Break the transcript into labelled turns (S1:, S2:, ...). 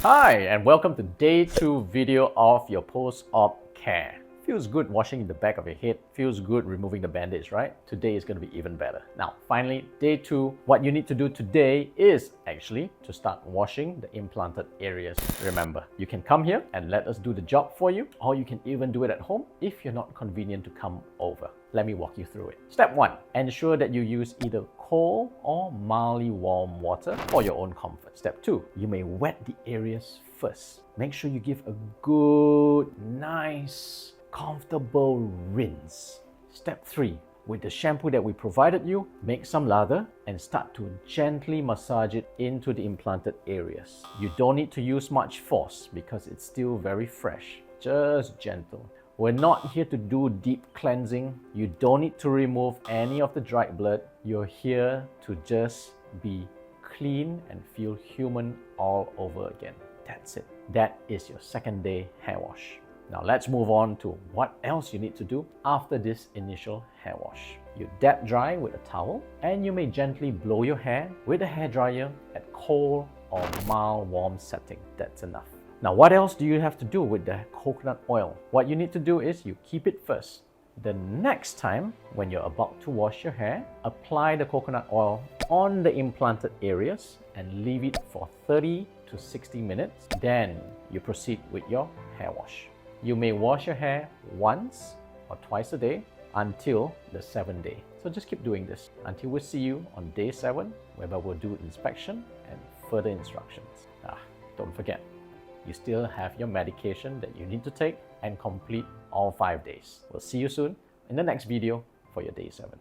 S1: Hi, and welcome to day 2 video of your post-op care. Feels good washing the back of your head, feels good removing the bandage, right? Today is going to be even better. Now, finally, day 2, what you need to do today is actually to start washing the implanted areas. Remember, you can come here and let us do the job for you, or you can even do it at home if you're not convenient to come over. Let me walk you through it. Step 1, ensure that you use either cold or mildly warm water for your own comfort. Step 2, you may wet the areas first. Make sure you give a good, nice, comfortable rinse. Step 3, with the shampoo that we provided you, make some lather and start to gently massage it into the implanted areas. You don't need to use much force because it's still very fresh. Just gentle. We're not here to do deep cleansing. You don't need to remove any of the dried blood. You're here to just be clean and feel human all over again. That's it. That is your second day hair wash. Now let's move on to what else you need to do after this initial hair wash. You dab dry with a towel and you may gently blow your hair with a hairdryer at cold or mild warm setting. That's enough. Now what else do you have to do with the coconut oil? What you need to do is you keep it first. The next time when you're about to wash your hair, apply the coconut oil on the implanted areas and leave it for 30 to 60 minutes. Then you proceed with your hair wash. You may wash your hair once or twice a day until the 7th day. So just keep doing this until we see you on day 7, whereby we'll do inspection and further instructions. Don't forget, you still have your medication that you need to take and complete all 5 days. We'll see you soon in the next video for your day 7.